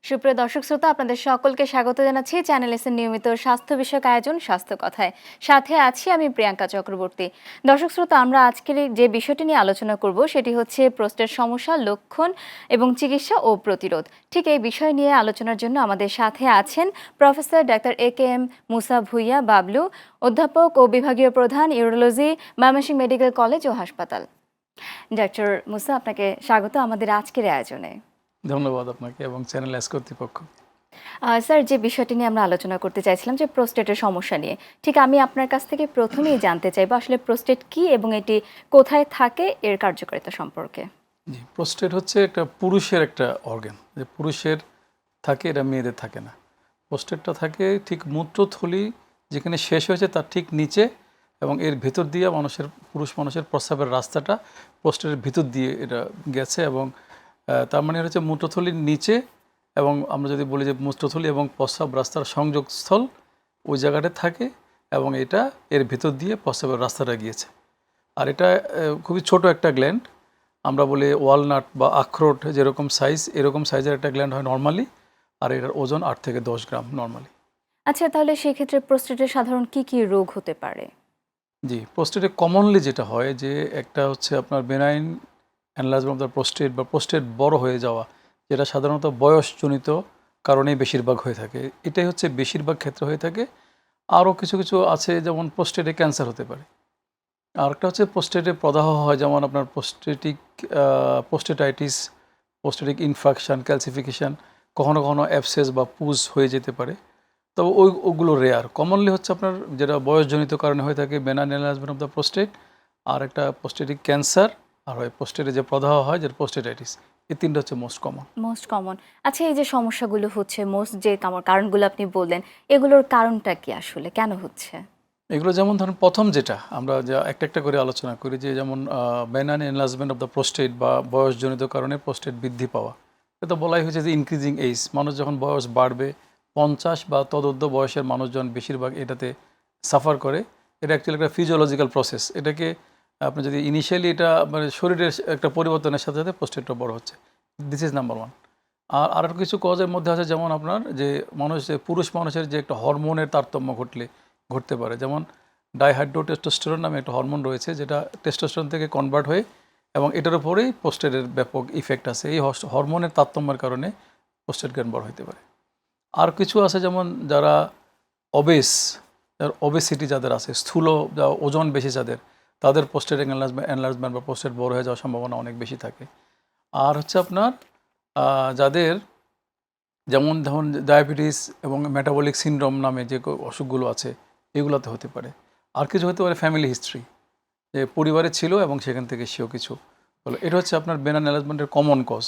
সুপ্রিয় দর্শক শ্রোতা, আপনাদের সকলকে স্বাগত জানাচ্ছি চ্যানেল এস নিয়মিত স্বাস্থ্য বিষয়ক আয়োজন স্বাস্থ্য কথায়। সাথে আছি আমি প্রিয়াঙ্কা চক্রবর্তী। দর্শক শ্রোতা, আমরা আজকের যে বিষয়টি নিয়ে আলোচনা করব সেটি হচ্ছে প্রোস্টেট সমস্যা, লক্ষণ এবং চিকিৎসা ও প্রতিরোধ। ঠিক এই বিষয় নিয়ে আলোচনার জন্য আমাদের সাথে আছেন প্রফেসর ডাক্তার এ.কে.এম. মুসা ভুঁইয়া বাবলু, অধ্যাপক ও বিভাগীয় প্রধান, ইউরোলজি, ময়মনসিংহ মেডিকেল কলেজ ও হাসপাতাল। ডাক্তার মুসা, আপনাকে স্বাগত আমাদের আজকের আয়োজনে। ধন্যবাদ আপনাকে এবং চ্যানেল এস কর্তৃপক্ষ। স্যার, যে বিষয়টি নিয়ে আমরা আলোচনা করতে চাইছিলাম যে প্রোস্টেটের সমস্যা নিয়ে, ঠিক আমি আপনার কাছ থেকে প্রথমেই জানতে চাইবো আসলে প্রোস্টেট কি এবং এটি কোথায় থাকে, এর কার্যকারিতা সম্পর্কে। জি, প্রোস্টেট হচ্ছে একটা পুরুষের একটা অর্গান, যে পুরুষের থাকে, এটা মেয়েদের থাকে না। প্রোস্টেটটা থাকে ঠিক মূত্রথলি যেখানে শেষ হয়েছে তার ঠিক নিচে, এবং এর ভেতর দিয়ে পুরুষ মানুষের প্রস্রাবের রাস্তাটা প্রোস্টেটের ভিতর দিয়ে এটা গেছে, এবং তার মানে হচ্ছে মূত্রথলির নিচে, এবং আমরা যদি বলি যে মূত্রথলি এবং প্রস্রাব রাস্তার সংযোগস্থল ওই জায়গাটা থাকে, এবং এটা এর ভেতর দিয়ে প্রস্রাবের রাস্তাটা গিয়েছে। আর এটা খুবই ছোট একটা গ্ল্যান্ড, আমরা বলি ওয়ালনাট বা আখরোট যেরকম সাইজ, এরকম সাইজের একটা গ্ল্যান্ড হয় নর্মালি, আর এটার ওজন 8 থেকে 10 গ্রাম নর্মালি। আচ্ছা, তাহলে সেই ক্ষেত্রে প্রোস্টেটের সাধারণ কি কি রোগ হতে পারে? জি, প্রোস্টেটে কমনলি যেটা হয় যে একটা হচ্ছে আপনার benign enlargement of the prostate বা প্রোস্টেট বড় হয়ে যাওয়া, যেটা সাধারণত বয়সজনিত কারণেই বেশিরভাগ হয়ে থাকে। এটাই হচ্ছে বেশিরভাগ ক্ষেত্রে হয়ে থাকে। আরও কিছু কিছু আছে, যেমন প্রোস্টেটে ক্যান্সার হতে পারে। আরেকটা হচ্ছে প্রোস্টেটে প্রদাহ হয়, যেমন আপনার প্রোস্টেটাইটিস, প্রোস্টেটিক ইনফেকশন, ক্যালসিফিকেশন, কখনো কখনো অ্যাবসেস বা পুজ হয়ে যেতে পারে। তবে ওগুলো রেয়ার। কমনলি হচ্ছে আপনার যেটা বয়সজনিত কারণে হয়ে থাকে, benign enlargement of the prostate, আর একটা প্রোস্টেটিক ক্যান্সার, আর হয় প্রোস্টেটে যে প্রদাহ হয়, যেটা প্রোস্টেটাইটিস। এই তিনটা হচ্ছে মোস্ট কমন। Most common. আচ্ছা, এই যে সমস্যাগুলো হচ্ছে, মোস্ট যে কারণগুলো আপনি বললেন, এগুলোর কারণটা কি আসলে, কেন হচ্ছে? এগুলো যেমন ধরুন, প্রথম যেটা আমরা যা একটা একটা করে আলোচনা করি, যে যেমন benign enlargement of the prostate বা বয়সজনিত কারণে প্রোস্টেট বৃদ্ধি পাওয়া, এটা বলাই হয়েছে যে ইনক্রিজিং এইজ, মানুষ যখন বয়স বাড়বে, 50 বা তদূর্ধ্ব বয়সের মানুষজন বেশিরভাগ এটাতে সাফার করে। এটা অ্যাকচুয়ালি একটা ফিজিওলজিক্যাল প্রসেস। এটাকে আপনি যদি ইনিশিয়ালি এটা মানে শরীরের একটা পরিবর্তনের সাথে সাথে প্রোস্টেটটা বড় হচ্ছে। This is number one. আর আরও কিছু কজের মধ্যে আছে, যেমন আপনার যে পুরুষ মানুষের যে একটা হরমোনের তারতম্য ঘটতে পারে, যেমন ডাইহাইড্রোটেস্টোস্টেরন নামে একটা হরমোন রয়েছে, যেটা টেস্টোস্টেরন থেকে কনভার্ট হয়ে, এবং এটার উপরেই প্রোস্টেটের ব্যাপক ইফেক্ট আছে। এই হরমোনের তারতম্যের কারণে প্রোস্টেট গ্ল্যান্ড বড় হতে পারে। আর কিছু আছে, যেমন যারা ওবেসিটি যাদের আছে, স্থূল যা ওজন বেশি যাদের, তাদের প্রোস্টেট এনলার্জমেন্ট বা প্রোস্টেট বড় হয়ে যাওয়ার সম্ভাবনা অনেক বেশি থাকে। আর হচ্ছে আপনার যাদের যেমন ধরুন ডায়াবেটিস এবং মেটাবলিক সিনড্রোম নামে যে অসুখগুলো আছে, এগুলোতে হতে পারে। আর কিছু হতে পারে ফ্যামিলি হিস্ট্রি, যে পরিবারে ছিল এবং সেখান থেকে সেও কিছু হলো। এটা হচ্ছে আপনার বেনাইন এনলার্জমেন্টের কমন কজ।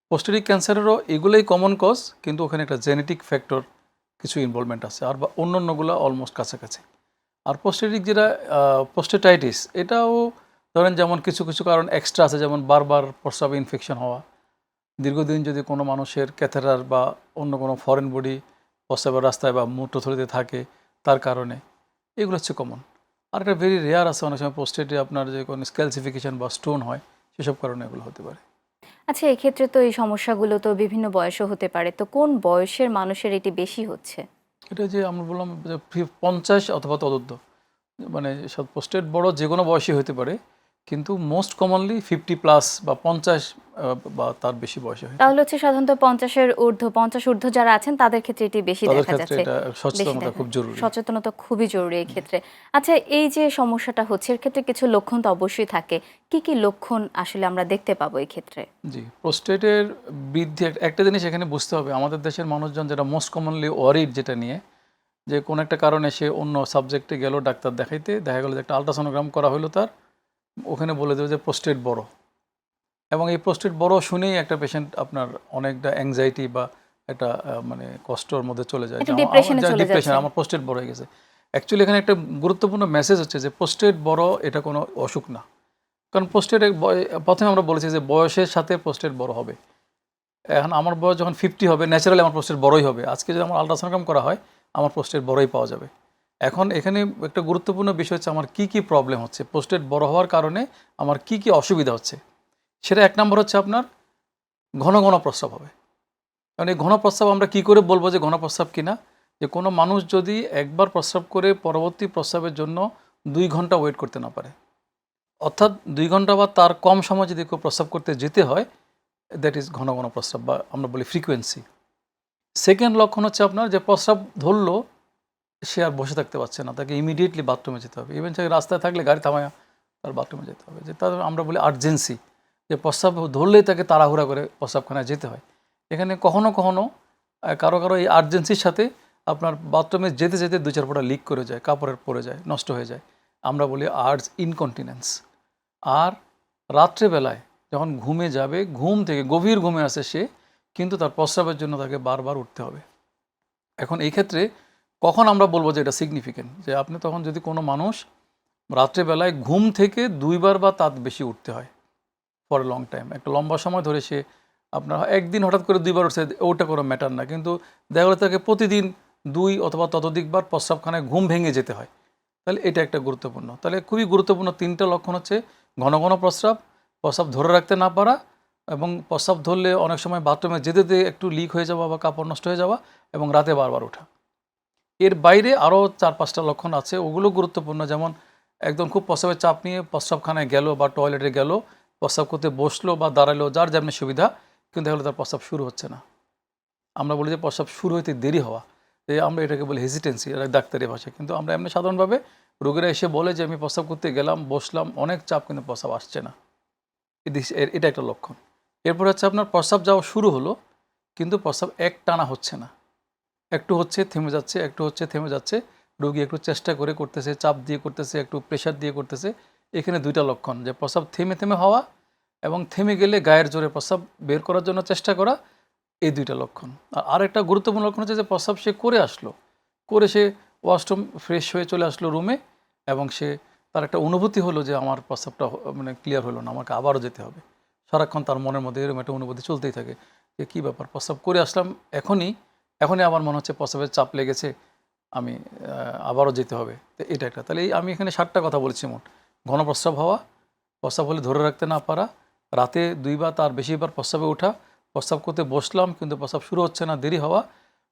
প্রোস্টেটিক ক্যান্সারেরও এগুলোই কমন কজ, কিন্তু ওখানে একটা জেনেটিক ফ্যাক্টর কিছু ইনভলভমেন্ট আছে, আর অন্যান্যগুলো অলমোস্ট কাছাকাছি। আর প্রোস্টেটিক যেটা প্রোস্টেটাইটিস, এটাও ধরেন যেমন কিছু কিছু কারণ এক্সট্রা আছে, যেমন বারবার প্রস্রাবে ইনফেকশন হওয়া, দীর্ঘদিন যদি কোনো মানুষের ক্যাথেটার বা অন্য কোনো ফরেন বডি প্রস্রাবের রাস্তায় বা মূত্রথলিতে থাকে, তার কারণে এগুলো হচ্ছে কমন। আর একটা ভেরি রেয়ার আছে, অনেক সময় প্রোস্টেটে আপনার যে কোনো ক্যালসিফিকেশন বা স্টোন হয়, সেসব কারণে এগুলো হতে পারে। আচ্ছা, এক্ষেত্রে তো এই সমস্যাগুলো তো বিভিন্ন বয়সও হতে পারে, তো কোন বয়সের মানুষের এটি বেশি হচ্ছে? এটা যে আমরা বললাম যে 50 অথবা তদুর্ধ্ব, মানে প্রোস্টেট বড় যে কোনো বয়সী হতে পারে, কিন্তু মোস্ট কমনলি 50+ বা 50 বা তার বেশি বয়সে হয়। তাহলে হচ্ছে সাধারণত 50 ঊর্ধ্ব যারা আছেন তাদের ক্ষেত্রে এটি বেশি তাদের দেখা ক্ষেত্রে যাচ্ছে। এটা বেশি সচেতনতা খুব জরুরি। সচেতনতা খুবই জরুরি এই ক্ষেত্রে। আচ্ছা, এই যে সমস্যাটা হচ্ছে, এর ক্ষেত্রে কিছু লক্ষণ তো অবশ্যই থাকে। কি কি লক্ষণ আসলে আমরা দেখতে পাবো এই ক্ষেত্রে? জি, প্রোস্টেটের বৃদ্ধি একটা জিনিস এখানে বুঝতে হবে, আমাদের দেশের মানুষজন যেটা মোস্ট কমনলি ওয়ারিড যেটা নিয়ে, যে কোনো একটা কারণে সে অন্য সাবজেক্টে গেল ডাক্তার দেখাইতে, দেখা গেলো যে একটা আলট্রাসোনোগ্রাম করা হলো তার, ওখানে বলে দেবে যে প্রোস্টেট বড়, এবং এই প্রোস্টেট বড় শুনেই একটা পেশেন্ট আপনার অনেকটা অ্যাংজাইটি বা একটা মানে কষ্টর মধ্যে চলে যায়, এটা যে ডিপ্রেশনে চলে ডিপ্রেশন, যাচ্ছে। আমার প্রোস্টেট বড় হয়ে গেছে। অ্যাকচুয়ালি এখানে একটা গুরুত্বপূর্ণ মেসেজ হচ্ছে যে প্রোস্টেট বড় এটা কোনো অসুখ না। কারণ প্রোস্টেটের প্রথমে আমরা বলেছি যে বয়সের সাথে প্রোস্টেট বড় হবে। এখন আমার বয়স যখন 50 হবে, ন্যাচারালি আমার প্রোস্টেট বড়ই হবে। আজকে যদি আমার আলট্রাসোনোগ্রাম করা হয়, আমার প্রোস্টেট বড়ই পাওয়া যাবে। এখন এখানে একটা গুরুত্বপূর্ণ বিষয় হচ্ছে আমার কি কি প্রবলেম হচ্ছে, প্রোস্টেট বড় হওয়ার কারণে আমার কি কি অসুবিধা হচ্ছে। সেটা এক নম্বর হচ্ছে আপনার ঘন ঘন প্রস্রাব হবে। কারণ এই ঘন প্রস্রাব আমরা কি করে বলবো যে ঘন প্রস্রাব কিনা, যে কোনো মানুষ যদি একবার প্রস্রাব করে পরবর্তী প্রস্রাবের জন্য 2 ঘন্টা ওয়েট করতে না পারে, অর্থাৎ 2 ঘন্টা বা তার কম সময় যদি কেউ প্রস্রাব করতে যেতে হয়, দ্যাট ইজ ঘন ঘন প্রস্রাব বা আমরা বলি ফ্রিকোয়েন্সি। সেকেন্ড লক্ষণ হচ্ছে আপনার যে প্রস্রাব ধরলো, সে আর বসে থাকতে পারছে না, তাকে ইমিডিয়েটলি বাথরুমে যেতে হবে। ইভেন সে রাস্তায় থাকলে গাড়ি থামায় তার বাথরুমে যেতে হবে, যে তার আমরা বলি আর্জেন্সি, যে প্রস্রাব ধরলেই তাকে তাড়াহুড়া করে প্রস্রাবখানায় যেতে হয়। এখানে কখনো কখনো কারো কারো এই আর্জেন্সির সাথে আপনার বাথরুমে যেতে যেতে 2-4 ফোঁটা লিক করে যায়, কাপড়ের পরে যায়, নষ্ট হয়ে যায়, আমরা বলি আর্জ ইনকন্টিনেন্স। আর রাত্রেবেলায় যখন ঘুমে যাবে, ঘুম থেকে গভীর ঘুমে আসে সে, কিন্তু তার প্রস্রাবের জন্য তাকে বারবার উঠতে হবে। এখন এই ক্ষেত্রে কখন আমরা বলবো যে এটা সিগনিফিকেন্ট, যে আপনি তখন যদি কোনো মানুষ রাত্রেবেলায় ঘুম থেকে 2 বার বা তার বেশি উঠতে হয় ফর লং টাইম, একটা লম্বা সময় ধরে সে আপনার একদিন হঠাৎ করে 2 বার উঠছে, ওটা কোনো ম্যাটার না, কিন্তু দেখা গেলো তাকে প্রতিদিন 2 অথবা ততোধিকবার প্রস্রাবখানায় ঘুম ভেঙে যেতে হয়, তাহলে এটা একটা গুরুত্বপূর্ণ। তাহলে খুবই গুরুত্বপূর্ণ 3টা লক্ষণ হচ্ছে ঘন ঘন প্রস্রাব, প্রস্রাব ধরে রাখতে না পারা, এবং প্রস্রাব ধরলে অনেক সময় বাথরুমে যেতে যেতে একটু লিক হয়ে যাওয়া বা কাপড় নষ্ট হয়ে যাওয়া, এবং রাতে বারবার ওঠা। এর বাইরে আরও 4-5টা লক্ষণ আছে, ওগুলো গুরুত্বপূর্ণ। যেমন একদম খুব প্রস্রাবের চাপ নিয়ে প্রস্রাবখানায় গেল বা টয়লেটে গেল, প্রস্রাব করতে বসলো বা দাঁড়ালো, যার যেমনি সুবিধা, কিন্তু দেখা গেলো তার প্রস্রাব শুরু হচ্ছে না। আমরা বলি যে প্রস্রাব শুরু হইতে দেরি হওয়া, আমরা এটাকে বলি হেজিটেন্সি, এটা ডাক্তারি ভাষায়। কিন্তু আমরা এমনি সাধারণভাবে রোগীরা এসে বলে যে আমি প্রস্রাব করতে গেলাম, বসলাম, অনেক চাপ, কিন্তু প্রস্রাব আসছে না। এটা একটা লক্ষণ। এরপর হচ্ছে আপনার প্রস্রাব যাওয়া শুরু হলো, কিন্তু প্রস্রাব একটানা হচ্ছে না, একটু হচ্ছে থেমে যাচ্ছে, একটু হচ্ছে থেমে যাচ্ছে, রোগী একটু চেষ্টা করে করতেছে, চাপ দিয়ে করতেছে, একটু প্রেশার দিয়ে করতেছে। এখানে 2টা লক্ষণ, যে প্রস্রাব থেমে থেমে হওয়া এবং থেমে গেলে গায়ের জোরে প্রস্রাব বের করার জন্য চেষ্টা করা, এই 2টা লক্ষণ। আর আরেকটা গুরুত্বপূর্ণ লক্ষণ হচ্ছে যে প্রস্রাব সে করে আসলো, করে সে ওয়াশরুম ফ্রেশ হয়ে চলে আসলো রুমে, এবং সে তার একটা অনুভূতি হলো যে আমার প্রস্রাবটা মানে ক্লিয়ার হলো না, আমাকে আবারও যেতে হবে। সারাক্ষণ তার মনের মধ্যে এরকম একটা অনুভূতি চলতেই থাকে যে কী ব্যাপার, প্রস্রাব করে আসলাম এখনই আমার মনে হচ্ছে প্রস্রাবের চাপ লেগেছে, আমি আবারও যেতে হবে। তো এটা একটা, তাহলে আমি এখানে 7টা কথা বলছি মোট। ঘন প্রস্রাব হওয়া, প্রস্রাব হলে ধরে রাখতে না পারা, রাতে 2 বা তার বেশিবার প্রস্রাবে ওঠা, প্রস্রাব করতে বসলাম কিন্তু প্রস্রাব শুরু হচ্ছে না, দেরি হওয়া,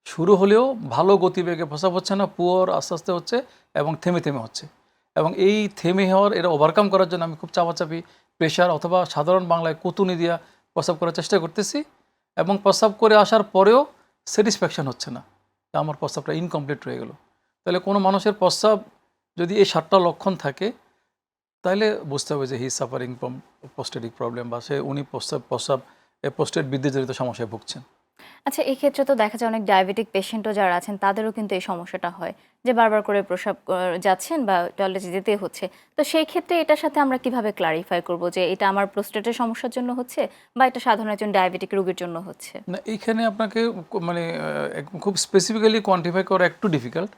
শুরু হলেও ভালো গতিবেগে প্রস্রাব হচ্ছে না, পুয়ার আস্তে আস্তে হচ্ছে এবং থেমে থেমে হচ্ছে। এবং এই থেমে হওয়ার এটা ওভারকাম করার জন্য আমি খুব চাপাচাপি, প্রেশার অথবা সাধারণ বাংলায় কুতুনি দিয়া প্রস্রাব করার চেষ্টা করতেছি, এবং প্রস্রাব করে আসার পরেও স্যাটিসফ্যাকশন হচ্ছে না, আমার প্রস্রাবটা ইনকমপ্লিট রয়ে গেল। তাহলে কোনো মানুষের প্রস্রাব যদি এই 7টা লক্ষণ থাকে, তাহলে বুঝতে হবে যে he is suffering from prostatic problem, বা উনি প্রস্রাব প্রোস্টেট বৃদ্ধিজনিত সমস্যায় ভুগছেন। আচ্ছা, এক্ষেত্রে তো দেখা যায় অনেক ডায়াবেটিক পেশেন্টও যারা আছেন তাদেরও কিন্তু এই সমস্যাটা হয়, যে বারবার করে প্রস্রাব যাচ্ছেন বা টয়লেটে যেতে হচ্ছে। তো সেই ক্ষেত্রে এটার সাথে আমরা কিভাবে ক্লারিফাই করব যে এটা আমার প্রোস্টেটের সমস্যার জন্য হচ্ছে বা এটা সাধারণ একজন ডায়াবেটিক রোগীর জন্য হচ্ছে? না, এইখানে আপনাকে মানে খুব স্পেসিফিক্যালি কোয়ান্টিফাই করা একটু ডিফিকাল্ট।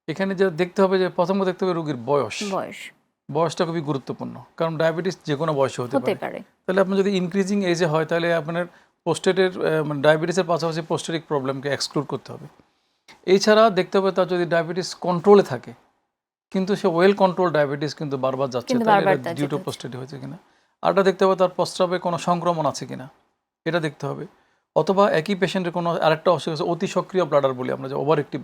এখানে যে দেখতে হবে, যে প্রথমত দেখতে হবে রোগীর বয়স। বয়স বয়সটা খুবই গুরুত্বপূর্ণ, কারণ ডায়াবেটিস যে কোনো বয়সে হতে হতে পারে। পারে। তাহলে আপনার যদি ইনক্রিজিং এজে হয়, তাহলে আপনার প্রোস্টেটের মানে ডায়াবেটিসের পাশাপাশি প্রোস্টেটিক প্রবলেমকে এক্সক্লুড করতে হবে। এছাড়া দেখতে হবে তার যদি ডায়াবেটিস কন্ট্রোলে থাকে, কিন্তু সে ওয়েল কন্ট্রোল ডায়াবেটিস কিন্তু বারবার যাচ্ছে, কিন্তু তাহলে বারবার এটা তার ডিউ যেতে টু হচ্ছে। প্রোস্টেটিক হয়েছে কিনা। আরটা দেখতে হবে তার প্রস্রাবে কোনো সংক্রমণ আছে কিনা, এটা দেখতে হবে। অথবা একই পেশেন্টের কোনো আরেকটা অসুখ আছে, অতি সক্রিয় ব্লাডার বলি আমরা, যে ওভার অ্যাক্টিভ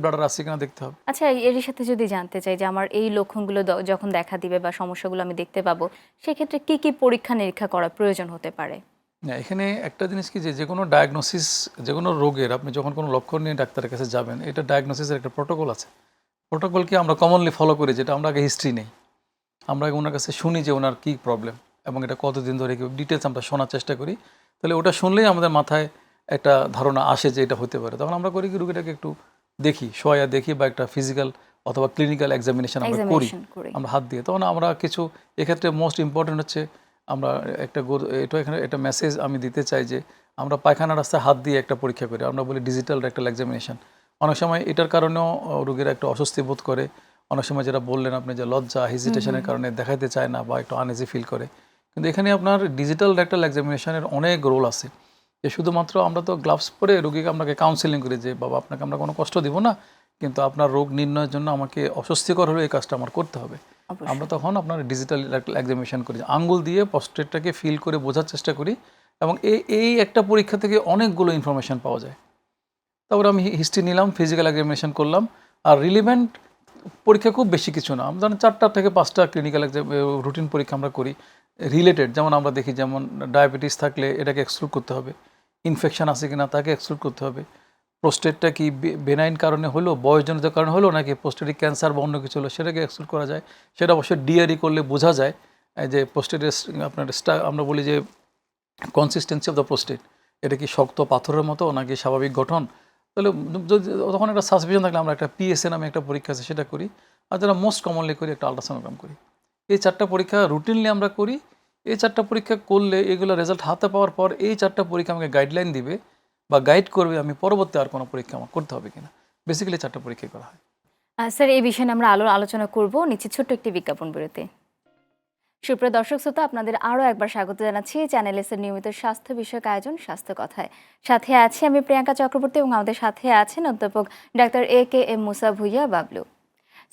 ব্লাডার আছে কিনা দেখতে হবে। আচ্ছা, এরই সাথে যদি জানতে চাই যে আমার এই লক্ষণগুলো যখন দেখা দিবে বা সমস্যাগুলো আমি দেখতে পাবো, সেক্ষেত্রে কি কি পরীক্ষা নিরীক্ষা করা প্রয়োজন হতে পারে? না, এখানে একটা জিনিস কি, যে কোনো ডায়াগনোসিস, যে কোনো রোগের আপনি যখন কোনো লক্ষণ নিয়ে ডাক্তারের কাছে যাবেন, এটা ডায়াগনোসিসের একটা প্রোটোকল আছে। প্রোটোকল কি আমরা কমনলি ফলো করি, যেটা আমরা আগে হিস্ট্রি নেই, আমরা ওনার কাছে শুনি যে ওনার কী প্রবলেম এবং এটা কতদিন ধরে ডিটেলস আমরা শোনার চেষ্টা করি। তাহলে ওটা শুনলেই আমাদের মাথায় একটা ধারণা আসে যে এটা হতে পারে। তখন আমরা করি কি, রোগীটাকে একটু দেখি, শোয়া দেখি, বা একটা ফিজিক্যাল অথবা ক্লিনিক্যাল এক্সামিনেশন আমরা করি, আমরা হাত দিয়ে। তখন আমরা কিছু, এক্ষেত্রে মোস্ট ইম্পর্টেন্ট হচ্ছে আমরা এখানে একটা মেসেজ আমি দিতে চাই, যে আমরা পায়খানা রাস্তায় হাত দিয়ে একটা পরীক্ষা করি, আমরা বলি ডিজিটাল রেক্টাল এক্সামিনেশন। অনেক সময় এটার কারণেও রোগীরা একটু অস্বস্তি বোধ করে, অনেক সময় যেটা বললেন আপনি, যে লজ্জা, হেজিটেশনের কারণে দেখাইতে চায় না বা একটু আনইজি ফিল করে। কিন্তু এখানে আপনার ডিজিটাল রেক্টাল এক্সামিনেশনের অনেক রোল আছে, যে শুধুমাত্র আমরা তো গ্লাভস পরে রোগীকে আপনাকে কাউন্সেলিং করি, যে বাবা আপনাকে আমরা কোনো কষ্ট দিব না, কিন্তু আপনার রোগ নির্ণয়ের জন্য আমাকে অস্বস্তিকর হলে এই কাজটা আমার করতে হবে। আমরা তখন আপনার ডিজিটাল এক্সামিনেশন করি, আঙ্গুল দিয়ে প্রস্টেটটাকে ফিল করে বোঝার চেষ্টা করি এবং এই একটা পরীক্ষা থেকে অনেকগুলো ইনফরমেশান পাওয়া যায়। তারপরে আমি হিস্ট্রি নিলাম, ফিজিক্যাল এক্সামিনেশন করলাম। আর রিলিভেন্ট পরীক্ষা খুব বেশি কিছু না, আমরা ধরেন 4টা থেকে 5টা ক্লিনিক্যাল রুটিন পরীক্ষা আমরা করি রিলেটেড। যেমন আমরা দেখি, যেমন ডায়াবেটিস থাকলে এটাকে এক্সক্লুড করতে হবে, ইনফেকশন আছে কিনা তাকে এক্সক্লুড করতে হবে, প্রোস্টেটটা কি বেনাইন কারণে হলো, বয়সজনিত কারণে হলো, নাকি প্রোস্টেটিক ক্যান্সার বা অন্য কিছু হলো, সেটাকে এক্সক্লুড করা যায়। সেটা অবশ্যই ডিআরই করলে বোঝা যায় যে প্রোস্টেটের আপনার আমরা বলি যে কনসিস্টেন্সি অফ দ্য প্রোস্টেট, এটা কি শক্ত পাথরের মতো নাকি স্বাভাবিক গঠন। তাহলে যদি তখন একটা সাসপিশন থাকলে আমরা একটা পিএসএ নামে একটা পরীক্ষা আছে সেটা করি। আর যারা মোস্ট কমনলি করি একটা আলট্রাসোনোগ্রাম করি। এই 4টা পরীক্ষা রুটিনলি আমরা করি। এই 4টা পরীক্ষা করলে এগুলো রেজাল্ট হাতে পাওয়ার পর এই 4টা পরীক্ষা আমাকে গাইডলাইন দিবে বা গাইড করবে আমি পরবর্তী আর কোনো পরীক্ষা আমার করতে হবে কিনা। বেসিক্যালি 4টা পরীক্ষা করা হয়। স্যার, এই বিষয়ে নিয়ে আমরা আলোচনা করব নিচে ছোট্ট একটি বিজ্ঞাপন বিরতি। সুপ্রিয় দর্শক শ্রোতা, আপনাদের আরও একবার স্বাগত জানাচ্ছি চ্যানেল এস এর নিয়মিত স্বাস্থ্য বিষয়ক আয়োজন স্বাস্থ্য কথায়। সাথে আছি আমি প্রিয়াঙ্কা চক্রবর্তী এবং আমাদের সাথে আছেন অধ্যাপক ডাক্তার AK মুসা ভুইয়া বাবলু।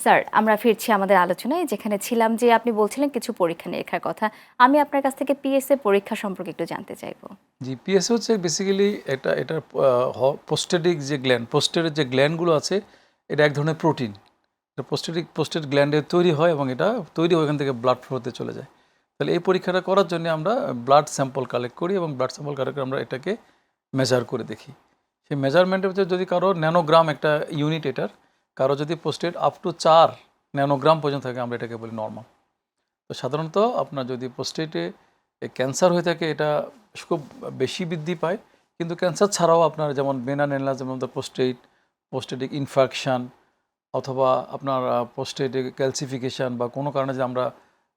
স্যার, আমরা ফিরছি আমাদের আলোচনায়, যেখানে ছিলাম যে আপনি বলছিলেন কিছু পরীক্ষা নিরীক্ষার কথা। আমি আপনার কাছ থেকে পিএসএ পরীক্ষা সম্পর্কে একটু জানতে চাইবো। জি, পিএসএ হচ্ছে বেসিক্যালি এটার প্রোস্টেটিক যে গ্ল্যান্ড, প্রোস্টেটের যে গ্ল্যান্ডগুলো আছে, এটা এক ধরনের প্রোটিন। প্রোস্টেট গ্ল্যান্ডে তৈরি হয় এবং এটা তৈরি হয়ে ওখান থেকে ব্লাড ফ্লোতে চলে যায়। তাহলে এই পরীক্ষাটা করার জন্য আমরা ব্লাড স্যাম্পল কালেক্ট করি এবং ব্লাড স্যাম্পল কালেক্ট করে আমরা এটাকে মেজার করে দেখি। সেই মেজারমেন্টের ভিতরে যদি কারো ন্যানোগ্রাম একটা ইউনিট, এটার কারো যদি প্রোস্টেট আপ টু 4 ন্যানোগ্রাম পর্যন্ত থাকে আমরা এটাকে বলি নর্মাল। তো সাধারণত আপনার যদি প্রোস্টেটে ক্যান্সার হয়ে থাকে এটা খুব বেশি বৃদ্ধি পায়। কিন্তু ক্যান্সার ছাড়াও আপনার যেমন benign enlargement of the prostatic infection, অথবা আপনার প্রোস্টেটিক ক্যালসিফিকেশান, বা কোনো কারণে যে আমরা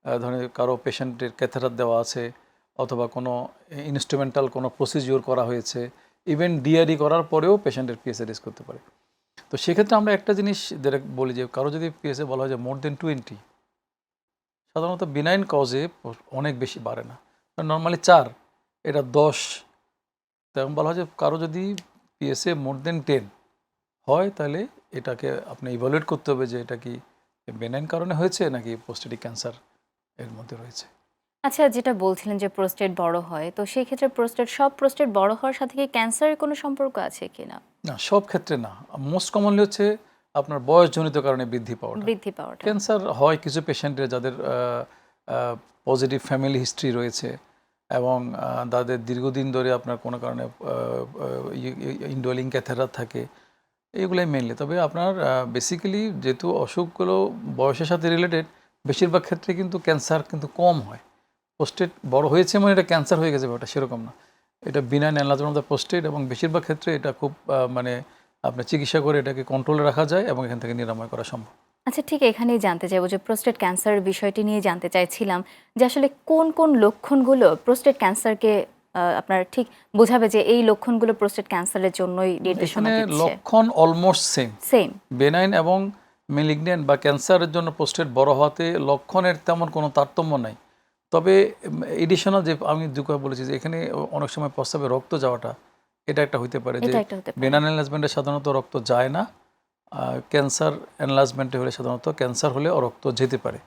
ধরেন কারো পেশেন্টের ক্যাথেটার দেওয়া আছে, অথবা কোনো ইনস্ট্রুমেন্টাল কোনো প্রসিজিওর করা হয়েছে, ইভেন ডিআরই করার পরেও পেশেন্টের পিএসএ রিস্ক করতে পারে। তো সেক্ষেত্রে আমরা একটা জিনিস যেটা বলি যে কারো যদি পিএসএ বলা হয় যে মোর দেন 20, সাধারণত বিনাইন কজে অনেক বেশি বাড়ে না, নর্মালি 4, এটা 10। তেমন বলা হয় যে কারো যদি পিএসএ মোর দেন 10 হয় তাহলে এটাকে আপনি ইভালুয়েট করতে হবে যে এটা কি বেনাইন কারণে হয়েছে নাকি প্রোস্টেটিক ক্যান্সার এর মধ্যে রয়েছে। আচ্ছা, যেটা বলছিলেন যে প্রোস্টেট বড় হয়, তো সেই ক্ষেত্রে সব প্রোস্টেট বড় হওয়ার সাথে কি ক্যান্সারের কোনো সম্পর্ক আছে কিনা? না, সব ক্ষেত্রে না। মোস্ট কমনলি হচ্ছে আপনার বয়সজনিত কারণে বৃদ্ধি পাওয়াটা। ক্যান্সার হয় কিছু পেশেন্টের যাদের পজিটিভ ফ্যামিলি হিস্ট্রি রয়েছে এবং তাদের দীর্ঘদিন ধরে আপনার কোনো কারণে ইনডোয়েলিং ক্যাথেটার থাকে, এইগুলোই মেনলি। তবে আপনার বেসিক্যালি যেহেতু অসুখগুলো বয়সের সাথে রিলেটেড, বেশিরভাগ ক্ষেত্রে কিন্তু ক্যান্সার কিন্তু কম হয়। প্রোস্টেট বড় হয়েছে মানে এটা ক্যান্সার হয়ে গেছে ব্যাপারটা সেরকম না। এটা benign enlargement of the prostate এবং বেশিরভাগ ক্ষেত্রে এটা খুব মানে আপনার চিকিৎসা করে এটাকে কন্ট্রোলে রাখা যায় এবং এখান থেকে নিরাময় করা সম্ভব। আচ্ছা, ঠিক এখানেই জানতে চাইবো যে প্রোস্টেট ক্যান্সারের বিষয়টি নিয়ে জানতে চাইছিলাম যে আসলে কোন কোন লক্ষণগুলো প্রোস্টেট ক্যান্সারকে আপনার ঠিক বোঝাবে যে এই লক্ষণগুলো প্রোস্টেট ক্যান্সারের জন্যই নির্দেশনা এখানে দিচ্ছে? লক্ষণ অলমোস্ট সেম। বেনাইন এবং মেলিগন্যান্ট বা ক্যান্সারের জন্য প্রোস্টেট বড় হওয়াতে লক্ষণের তেমন কোনো তারতম্য নাই। তবে এডিশনাল যে আমি দুটো বলেছি যে এখানে অনেক সময় প্রস্রাবে রক্ত যাওয়াটা, এটা একটা হইতে পারে যে বেনাইন এনলার্জমেন্টে সাধারণত রক্ত যায় না, ক্যান্সার এনলার্জমেন্টে হলে সাধারণত ক্যান্সার হলে রক্ত যেতে পারে।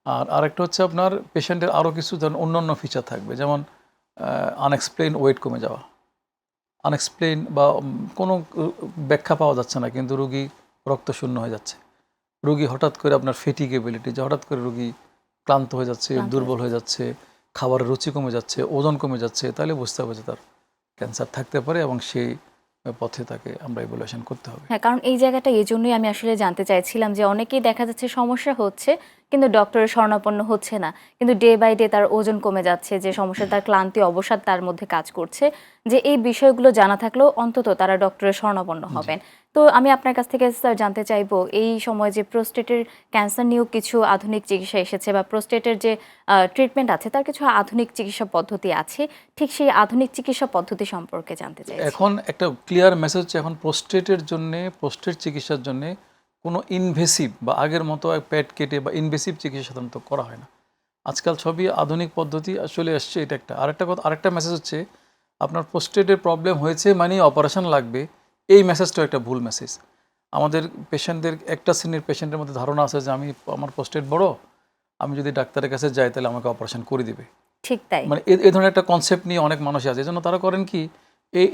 আর আরেকটা হচ্ছে আপনার পেশেন্টের আরও কিছু ধরনের অন্যান্য ফিচার থাকবে, যেমন আনএক্সপ্লেইন ওয়েট কমে যাওয়া, আনএক্সপ্লেইন বা কোনো ব্যাখ্যা পাওয়া যাচ্ছে না কিন্তু রুগী রক্ত শূন্য হয়ে যাচ্ছে, রুগী হঠাৎ করে আপনার ফেটিগেবিলিটি, যে হঠাৎ করে রুগী ক্লান্ত হয়ে যাচ্ছে, দুর্বল হয়ে যাচ্ছে, খাবারের রুচি কমে যাচ্ছে, ওজন কমে যাচ্ছে, তাহলে বুঝতে হবে যে তার ক্যান্সার থাকতে পারে এবং সেই পথে তাকে আমরা ইভ্যালুয়েশন করতে হবে। হ্যাঁ, কারণ এই জায়গাটা এই জন্যই আমি আসলে জানতে চাইছিলাম যে অনেকেই দেখা যাচ্ছে সমস্যা হচ্ছে কিন্তু ডক্টরের শরণাপন্ন হচ্ছে না, কিন্তু ডে বাই ডে তার ওজন কমে যাচ্ছে, যে সমস্যা তার ক্লান্তি অবসাদ তার মধ্যে কাজ করছে, যে এই বিষয়গুলো জানা থাকলেও অন্তত তারা ডক্টরের শরণাপন্ন হবেন। তো আমি আপনার কাছ থেকে স্যার জানতে চাইবো এই সময় যে প্রোস্টেটের ক্যান্সার নিয়েও কিছু আধুনিক চিকিৎসা এসেছে বা প্রোস্টেটের যে ট্রিটমেন্ট আছে তার কিছু আধুনিক চিকিৎসা পদ্ধতি আছে, ঠিক সেই আধুনিক চিকিৎসা পদ্ধতি সম্পর্কে জানতে চাই। এখন একটা ক্লিয়ার মেসেজ হচ্ছে এখন প্রোস্টেটের জন্য, প্রোস্টেট চিকিৎসার জন্য কোনো ইনভেসিভ বা আগের মতো পেট কেটে বা ইনভেসিভ চিকিৎসা সাধারণত করা হয় না। আজকাল সবই আধুনিক পদ্ধতি চলে আসছে, এটা একটা। আরেকটা মেসেজ হচ্ছে আপনার প্রোস্টেটের প্রবলেম হয়েছে মানে অপারেশন লাগবে, এই মেসেজটাও একটা ভুল মেসেজ। আমাদের পেশেন্টদের একটা শ্রেণীর পেশেন্টের মধ্যে ধারণা আছে যে আমার প্রোস্টেট বড়, আমি যদি ডাক্তারের কাছে যাই তাহলে আমাকে অপারেশন করে দিবে। ঠিক তাই। মানে এই ধরনের একটা কনসেপ্ট নিয়ে অনেক মানুষ আছে, এজন্য তারা করেন কি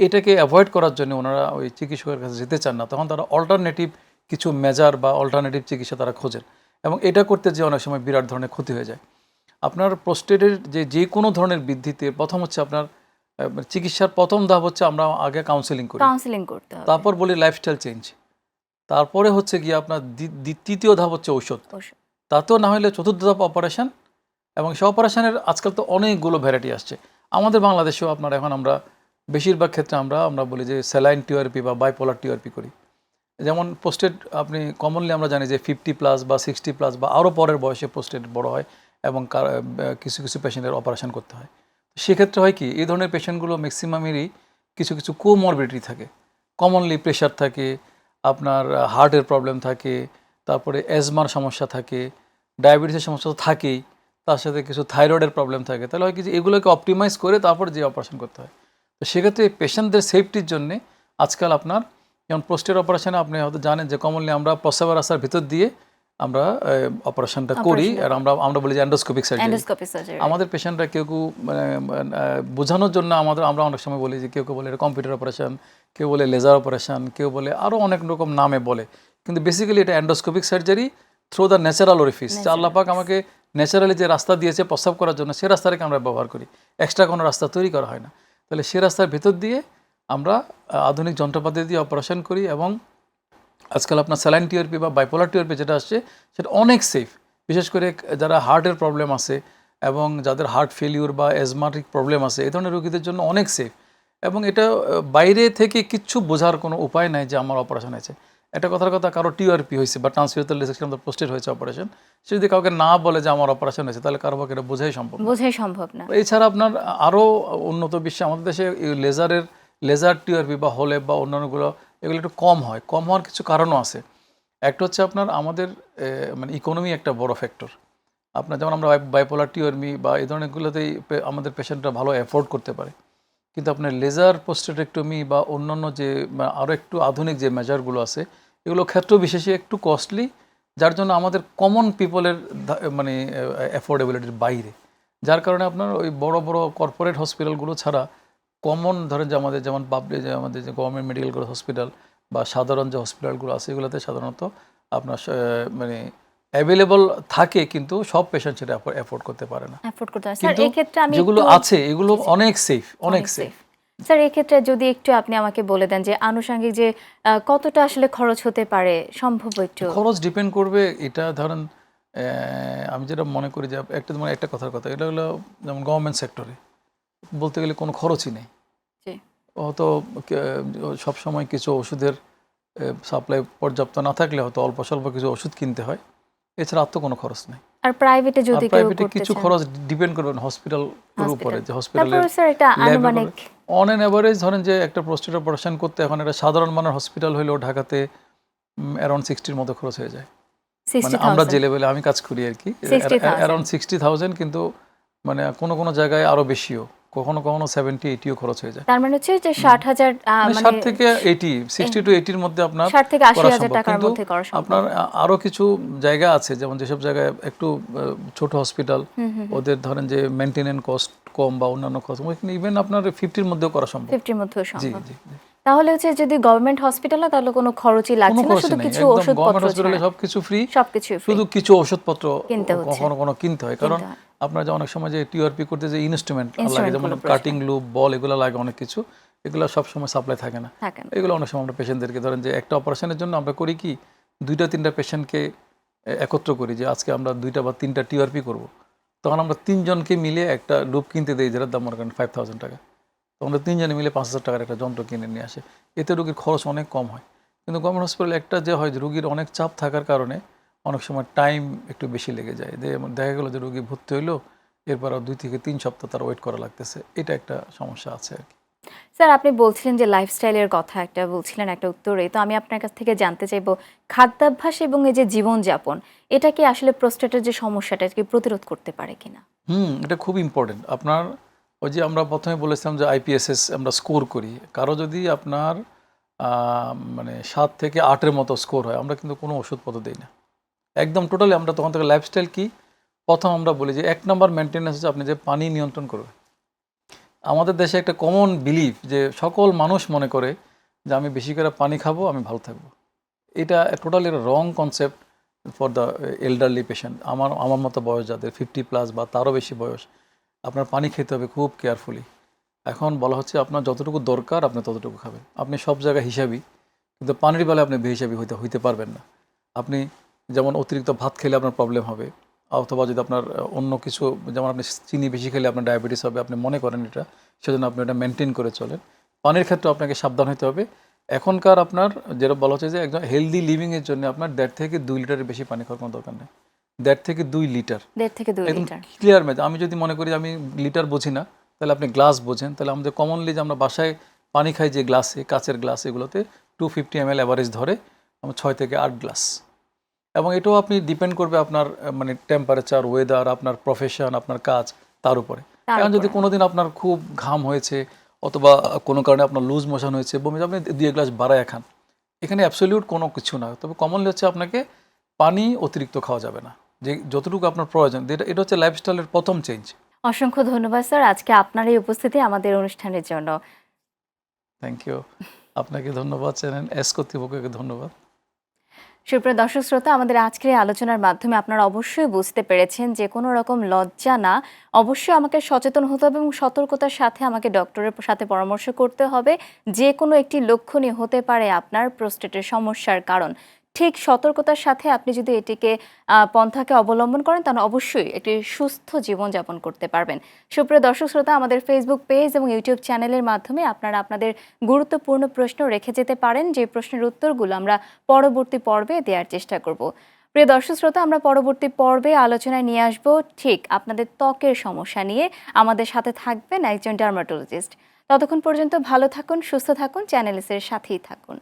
এটাকে অ্যাভয়েড করার জন্য ওনারা ওই চিকিৎসকের কাছে যেতে চান না, তখন তারা অল্টারনেটিভ কিছু মেজার বা অল্টারনেটিভ চিকিৎসা তারা খোঁজেন, এবং এটা করতে যে অনেক সময় বিরাট ধরনের ক্ষতি হয়ে যায়। আপনার প্রোস্টেটের যে কোনো ধরনের বৃদ্ধিতে প্রথম হচ্ছে আপনার চিকিৎসার প্রথম ধাপ হচ্ছে আমরা আগে কাউন্সেলিং করি, কাউন্সেলিং করতে হবে। তারপর বলি লাইফস্টাইল চেঞ্জ, তারপরে হচ্ছে গিয়ে আপনার তৃতীয় ধাপ হচ্ছে ঔষধ, ওষুধ। তাতেও না হলে চতুর্থ ধাপ অপারেশন। এবং সে অপারেশনের আজকাল তো অনেকগুলো ভ্যারাইটি আসছে। আমাদের বাংলাদেশেও আপনার এখন আমরা বেশিরভাগ ক্ষেত্রে আমরা বলি যে স্যালাইন টিআরপি বা বাইপোলার টিআরপি করি। যেমন পোস্টেড আপনি কমনলি আমরা জানি যে 50+ বা 60+ বা আরও পরের বয়সে পোস্টেড বড় হয়, এবং কিছু কিছু পেশেন্টের অপারেশন করতে হয়। সেক্ষেত্রে হয় কি, এই ধরনের পেশেন্টগুলো ম্যাক্সিমামেরই কিছু কিছু কোমরবিডিটি থাকে। কমনলি প্রেশার থাকে, আপনার হার্টের প্রবলেম থাকে, তারপরে অ্যাজমার সমস্যা থাকে, ডায়াবেটিসের সমস্যা তো থাকেই, তার সাথে কিছু থাইরয়েডের প্রবলেম থাকে। তাহলে হয় কি যে এগুলোকে অপটিমাইজ করে তারপর যে অপারেশন করতে হয়। তো সেক্ষেত্রে পেশেন্টদের সেফটির জন্যে আজকাল আপনার যেমন পোস্টের অপারেশনে আপনি হয়তো জানেন যে কমনলি আমরা প্রস্রাবের রাস্তার ভিতর দিয়ে আমরা অপারেশনটা করি, আর আমরা বলি যে এন্ডোস্কোপিক সার্জারি। Endoscopy surgery. আমাদের পেশেন্টরা কেউ মানে বোঝানোর জন্য আমরা অনেক সময় বলি যে কেউ বলে এটা কম্পিউটার অপারেশন, কেউ বলে লেজার অপারেশন, কেউ বলে আরও অনেক রকম নামে বলে, কিন্তু বেসিক্যালি এটা endoscopic surgery through the natural orifice. আল্লাহ পাক আমাকে ন্যাচারালি যে রাস্তা দিয়েছে প্রস্রাব করার জন্য, সে রাস্তাটাকে আমরা ব্যবহার করি, এক্সট্রা কোনো রাস্তা তৈরি করা হয় না। তাহলে সে রাস্তার ভেতর দিয়ে আমরা আধুনিক যন্ত্রপাতি দিয়ে অপারেশন করি, এবং আজকাল আপনার স্যালাইন টিআরপি বা বাইপোলার টিআরপি যেটা আসছে সেটা অনেক সেফ, বিশেষ করে যারা হার্টের প্রবলেম আছে এবং যাদের হার্ট ফেলিউর বা অ্যাজমাটিক প্রবলেম আছে, এই ধরনের রোগীদের জন্য অনেক সেফ। এবং এটা বাইরে থেকে কিচ্ছু বোঝার কোনো উপায় নাই যে আমার অপারেশন হয়েছে। একটা কথার কথা, কারো টিআরপি হয়েছে বা ট্রান্সফিউরাল রিসেকশন পোস্টেড হয়েছে অপারেশন, সে যদি কাউকে না বলে যে আমার অপারেশন হয়েছে, তাহলে কারো পক্ষে এটা বোঝাই সম্ভব না। এছাড়া আপনার আরও উন্নত বিশ্বে আমাদের দেশে লেজার টিআরপি বা হলে বা অন্যান্যগুলো এগুলো একটু কম হওয়ার কিছু কারণও আছে। একটা হচ্ছে আপনার আমাদের মানে ইকোনমি একটা বড় ফ্যাক্টর। আপনার যেমন আমরা বাইপোলার টিআরপি বা এই ধরনেরগুলোতেই আমাদের পেশেন্টরা ভালো অ্যাফোর্ড করতে পারে, কিন্তু আপনার লেজার পোস্টেটেক্টমি বা অন্যান্য যে আরও একটু আধুনিক যে মেজারগুলো আছে, এগুলো ক্ষেত্র বিশেষে একটু কস্টলি, যার জন্য আমাদের কমন পিপলের মানে অ্যাফোর্ডেবিলিটির বাইরে, যার কারণে আপনার ওই বড় বড় কর্পোরেট হসপিটালগুলো ছাড়া কমন ধরেন যে আমাদের যেমন আমাদের যে গভর্নমেন্ট মেডিকেল হসপিটাল বা সাধারণ যে হসপিটালগুলো আছে, এগুলোতে সাধারণত আপনার মানে অ্যাভেলেবল থাকে, কিন্তু সব পেশেন্ট সেটা অ্যাফোর্ড করতে পারে না। স্যার, এক্ষেত্রে আমি যেগুলো আছে এগুলো অনেক সেফ। স্যার, এক্ষেত্রে যদি একটু আপনি আমাকে বলে দেন যে আনুষঙ্গিক যে কতটা আসলে খরচ হতে পারে, সম্ভব একটু? খরচ ডিপেন্ড করবে, এটা ধরেন আমি যেটা মনে করি যে একটা কথার কথা, এটা হলো যেমন গভর্নমেন্ট সেক্টরে বলতে গেলে কোনো খরচই নেই। হয়তো সবসময় কিছু ওষুধের সাপ্লাই পর্যাপ্ত না থাকলে হয়তো অল্প স্বল্প কিছু ওষুধ কিনতে হয়, এছাড়া আর তো কোনো খরচ নেই। আর প্রাইভেটে যদি প্রাইভেটে কিছু খরচ ডিপেন্ড করবে হসপিটালের উপরে, যে হসপিটালের অন অ্যান এভারেজ ধরেন যে একটা প্রোস্টেট অপারেশন করতে এখন একটা সাধারণ মানের হসপিটাল হলেও ঢাকাতে অ্যারাউন্ড 60-র মতো খরচ হয়ে যায়। মানে আমরা যে লেভেলে আমি কাজ করি আর কি, অ্যারাউন্ড 60,000, কিন্তু মানে কোনো জায়গায় আরো বেশিও, কখনো 70-80ও খরচ হয়ে যায়। তার মানে হচ্ছে যে 60,000 মানে 60 থেকে 80, 60 to 80-র মধ্যে আপনার 60 থেকে 80,000 টাকার মধ্যে করা সম্ভব। আপনার আরো কিছু জায়গা আছে, যেমন যেসব জায়গায় একটু ছোট হসপিটাল, ওদের ধরেন যে মেইনটেনেন্স কস্ট কম বা অন্যান্য কস্ট, ইভেন আপনার 50-র মধ্যেও করা সম্ভব। 50-র মধ্যেও সম্ভব। তাহলে হচ্ছে যদি গভর্নমেন্ট হসপিটাল হয় তাহলে কোনো খরচই লাগছে না, শুধু কিছু ওষুধপত্র, গভর্নমেন্ট হসপিটালে সবকিছু ফ্রি, শুধু কিছু ওষুধপত্র কখনো কিনতে হয়। কারণ আপনার যে অনেক সময় যে টিআরপি করতে যে ইনস্ট্রুমেন্ট লাগে, যেমন কাটিং লুপ, বল, এগুলো লাগে অনেক কিছু, এগুলো সবসময় সাপ্লাই থাকে না। এগুলো অনেক সময় আমরা পেশেন্টদেরকে ধরেন যে একটা অপারেশনের জন্য আমরা করি কি 2-3টা পেশেন্টকে একত্র করি যে আজকে আমরা 2টা বা 3টা টিআরপি করব, তখন আমরা 3জনকে মিলে একটা লুপ কিনতে দিই, যেটার দাম মনে করেন 5,000 টাকা। তো আমরা 3জনে মিলে 5,000 টাকার একটা যন্ত্র কিনে নিয়ে আসে, এতে রোগীর খরচ অনেক কম হয়। কিন্তু গভর্নমেন্ট হসপিটালে একটা যে হয়, রোগীর অনেক চাপ থাকার কারণে অনেক সময় টাইম একটু বেশি লেগে যায়। দেখা গেলো যে রোগী ভর্তি হইলো, এরপর 2 থেকে 3 সপ্তাহ তার ওয়েট করা লাগতেছে, এটা একটা সমস্যা আছে আর কি। স্যার, আপনি বলছিলেন যে লাইফস্টাইলের কথা বলছিলেন একটা উত্তরে, তো আমি আপনার কাছ থেকে জানতে চাইবো খাদ্যাভ্যাস এবং এই যে জীবনযাপন, এটা কি আসলে প্রোস্টেটের যে সমস্যাটা কি প্রতিরোধ করতে পারে কিনা? এটা খুব ইম্পর্টেন্ট। আপনার ওই যে আমরা প্রথমে বলেছিলাম যে আইপিএসএস আমরা স্কোর করি, কারো যদি আপনার মানে 7 থেকে 8-এর মতো স্কোর হয়, আমরা কিন্তু কোনো ওষুধপত্র দিই না, একদম টোটালি। আমরা তখন থেকে লাইফস্টাইল কি প্রথম আমরা বলি যে 1 নম্বর মেনটেন্যান্স হচ্ছে আপনি যে পানি নিয়ন্ত্রণ করবেন। আমাদের দেশে একটা কমন বিলিফ যে সকল মানুষ মনে করে যে আমি বেশি করে পানি খাবো, আমি ভালো থাকবো। এটা totally wrong concept for the elderly patient. আমার মতো বয়স যাদের 50+ বা তারও বেশি বয়স, আপনার পানি খেতে হবে খুব কেয়ারফুলি। এখন বলা হচ্ছে আপনার যতটুকু দরকার আপনি ততটুকু খাবেন। আপনি সব জায়গায় হিসাবি, কিন্তু পানির বেলায় আপনি বেহিসাবি হইতে পারবেন না। আপনি যেমন অতিরিক্ত ভাত খেলে আপনার প্রবলেম হবে, অথবা যদি আপনার অন্য কিছু, যেমন আপনি চিনি বেশি খেলে আপনার ডায়াবেটিস হবে, আপনি মনে করেন এটা, সেজন্য আপনি এটা মেনটেন করে চলেন। পানির ক্ষেত্রে আপনাকে সাবধান হতে হবে। এখনকার আপনার যেটা বলা হচ্ছে যে একজন হেলদি লিভিংয়ের জন্য আপনার 1.5 থেকে 2 লিটারের বেশি পানি খাওয়ার কোনো দরকার নেই। 1.5 থেকে 2 লিটার 1.5 থেকে 2 একদম লিটার। Clear math. আমি যদি মনে করি আমি লিটার বুঝি না, তাহলে আপনি গ্লাস বোঝেন। তাহলে আমাদের কমনলি যে আমরা বাসায় পানি খাই যে গ্লাসে, কাচের গ্লাস, এগুলোতে 250 ml অ্যাভারেজ ধরে আমরা 6 থেকে 8 গ্লাস। এবং এটাও আপনি ডিপেন্ড করবে আপনার মানে টেম্পারেচার, ওয়েদার, আপনার প্রফেশন, আপনার কাজ, তার উপরে। তার এখন যদি উপরে। কোনোদিন আপনার খুব ঘাম হয়েছে অথবা কোনো কারণে আপনার লুজ মোশন হয়েছে, বমি, আপনি 2 গ্লাস বাড়ায় খান। এখানে অ্যাবসলিউট কোনো কিছু না। তবে কমনলি হচ্ছে আপনাকে পানি অতিরিক্ত খাওয়া যাবে না, যে যতটুকু আপনার প্রয়োজন। এটা হচ্ছে লাইফস্টাইলের প্রথম চেঞ্জ। অসংখ্য ধন্যবাদ স্যার আজকে আপনার এই উপস্থিতি আমাদের অনুষ্ঠানের জন্য। Thank you. আপনাকে ধন্যবাদ, চ্যানেল এস কর্তৃপক্ষকে ধন্যবাদ। সুপ্রিয় দর্শক শ্রোতা, আমাদের আজকের এই আলোচনার মাধ্যমে আপনারা অবশ্যই বুঝতে পেরেছেন যে কোনো রকম লজ্জা না, অবশ্যই আমাকে সচেতন হতে হবে এবং সতর্কতার সাথে আমাকে ডক্টরের সাথে পরামর্শ করতে হবে। যে কোনো একটি লক্ষণই হতে পারে আপনার প্রোস্টেটের সমস্যার কারণ। ঠিক সতর্কতার সাথে আপনি যদি এটিকে পন্থাকে অবলম্বন করেন, তাহলে অবশ্যই একটি সুস্থ জীবনযাপন করতে পারবেন। সুপ্রিয় দর্শক শ্রোতা, আমাদের ফেসবুক পেজ এবং ইউটিউব চ্যানেলের মাধ্যমে আপনারা আপনাদের গুরুত্বপূর্ণ প্রশ্ন রেখে যেতে পারেন, যে প্রশ্নের উত্তরগুলো আমরা পরবর্তী পর্বে দেওয়ার চেষ্টা করব। প্রিয় দর্শক শ্রোতা, আমরা পরবর্তী পর্বে আলোচনায় নিয়ে আসব ঠিক আপনাদের ত্বকের সমস্যা নিয়ে। আমাদের সাথে থাকবেন একজন ডার্মাটোলজিস্ট। ততক্ষণ পর্যন্ত ভালো থাকুন, সুস্থ থাকুন, চ্যানেল এর সাথেই থাকুন।